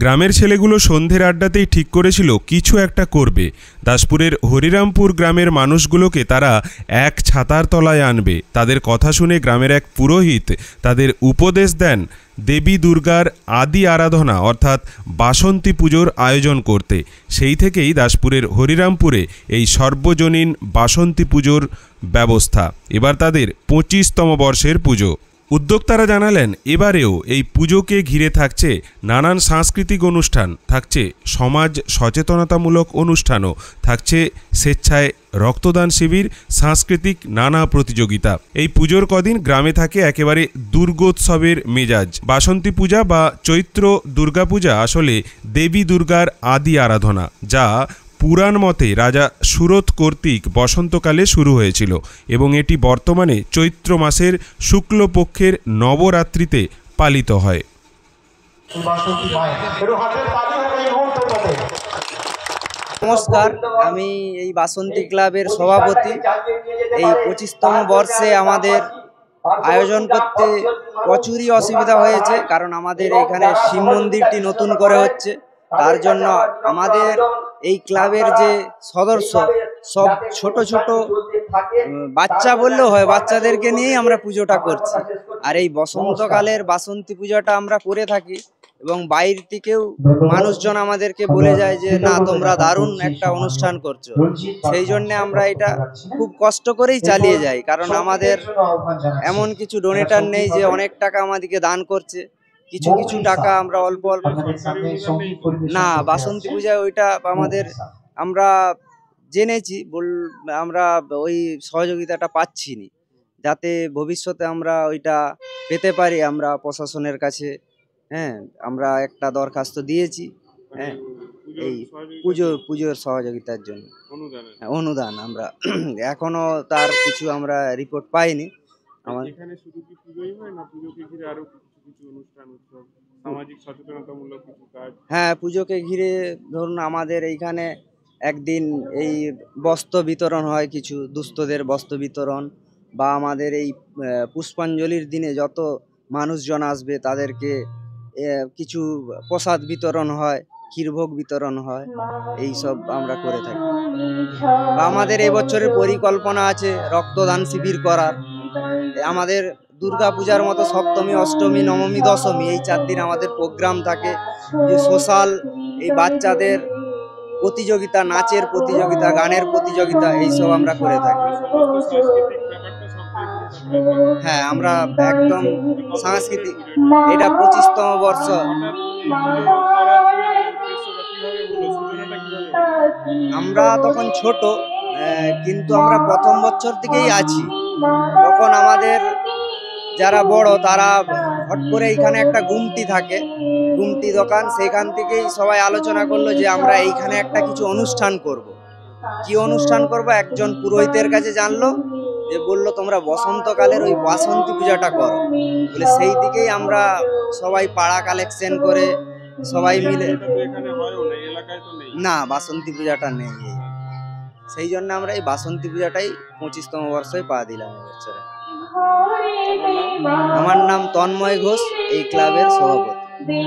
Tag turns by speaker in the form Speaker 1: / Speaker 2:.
Speaker 1: গ্রামের ছেলেগুলো সন্ধ্যের আড্ডাতেই ঠিক করেছিল কিছু একটা করবে। দাসপুরের হরিরামপুর গ্রামের মানুষগুলোকে তারা এক ছাতার তলায় আনবে। তাদের কথা শুনে গ্রামের এক পুরোহিত তাদের উপদেশ দেন দেবী দুর্গার আদি আরাধনা অর্থাৎ বাসন্তী পুজোর আয়োজন করতে। সেই থেকেই দাসপুরের হরিরামপুরে এই সর্বজনীন বাসন্তী পুজোর ব্যবস্থা। এবার তাদের 25তম বর্ষের পুজো। উদ্যোক্তারা জানালেন এবারেও এই পুজোকে ঘিরে থাকছে নানান সাংস্কৃতিক অনুষ্ঠান, থাকছে সমাজ সচেতনতামূলক অনুষ্ঠানও, থাকছে স্বেচ্ছায় রক্তদান শিবির, সাংস্কৃতিক নানা প্রতিযোগিতা। এই পুজোর কদিন গ্রামে থাকে একেবারে দুর্গোৎসবের মেজাজ। বাসন্তী পূজা বা চৈত্র দুর্গাপূজা আসলে দেবী দুর্গার আদি আরাধনা, যা পুরাণ মতে রাজা সুরত কর্তৃক বসন্তকালে শুরু হয়েছিল এবং এটি বর্তমানে চৈত্র মাসের শুক্লপক্ষের নবরাত্রিতে পালিত হয়।
Speaker 2: নমস্কার, আমি এই বাসন্তী ক্লাবের সভাপতি। এই 25তম বর্ষে আমাদের আয়োজন করতে প্রচুরই অসুবিধা হয়েছে, কারণ আমাদের এখানে শিব মন্দিরটি নতুন করে হচ্ছে। তার জন্য আমাদের এই ক্লাবের যে সদস্য সব ছোট ছোট বাচ্চা বললেও হয়, বাচ্চাদেরকে নিয়েই আমরা পুজোটা করছি। আর এই বসন্তকালের বাসন্তী পূজাটা আমরা করে থাকি এবং বাইরে থেকেও মানুষজন আমাদেরকে বলে যায় যে না, তোমরা দারুণ একটা অনুষ্ঠান করছো। সেই জন্য আমরা এটা খুব কষ্ট করেই চালিয়ে যাই, কারণ আমাদের এমন কিছু ডোনেটার নেই যে অনেক টাকা আমাদেরকে দান করছে। কিছু কিছু টাকা আমরা অল্প অল্প না, বাসন্তী পূজায় ওইটা আমাদের আমরা জেনেছি আমরা ওই সহযোগিতাটা পাচ্ছি না, যাতে ভবিষ্যতে আমরা ওইটা পেতে পারি। আমরা প্রশাসনের কাছে আমরা একটা দরখাস্ত দিয়েছি এই পুজোর সহযোগিতার জন্য অনুদান। আমরা এখনো তার কিছু আমরা রিপোর্ট পাইনি। হ্যাঁ, পুজোকে ঘিরে ধরুন আমাদের এইখানে একদিন এই বস্ত্র বিতরণ হয়, কিছু দুস্থদের বস্ত্র বিতরণ, বা আমাদের এই পুষ্পাঞ্জলির দিনে যত মানুষজন আসবে তাদেরকে কিছু প্রসাদ বিতরণ হয়, ক্ষীরভোগ বিতরণ হয়, এই সব আমরা করে থাকি। আমাদের এই বছরের পরিকল্পনা আছে রক্তদান শিবির করার। আমাদের দুর্গা পূজার মতো সপ্তমী, অষ্টমী, নবমী, দশমী এই 4 দিন আমাদের প্রোগ্রাম থাকে। যে সোশ্যাল এই বাচ্চাদের প্রতিযোগিতা, নাচের প্রতিযোগিতা, গানের প্রতিযোগিতা, এইসব আমরা করে থাকি। হ্যাঁ, আমরা একদম সাংস্কৃতিক, এটা 25তম বর্ষ। আমরা তখন ছোট, কিন্তু আমরা প্রথম বছর থেকেই আছি। তখন আমাদের যারা বড় তারা হট করে এইখানে একটা গুমটি থাকে, গুমটি দোকান, সেখান থেকেই সবাই আলোচনা করলো যে আমরা এইখানে একটা কিছু অনুষ্ঠান করব। কি অনুষ্ঠান করব? একজন পুরোহিতের কাছে জানলো, যে বললো তোমরা বসন্তকালের ওই বাসন্তী পূজাটা করো বলে। সেই থেকেই আমরা সবাই পাড়া কালেকশন করে সবাই মিলে, না বাসন্তী পূজাটা নেই, সেই জন্য আমরা এই বাসন্তী পূজাটাই 25তম বর্ষে পা দিলাম এবছরে। আমার নাম তন্ময় ঘোষ, এই ক্লাবের সভাপতি।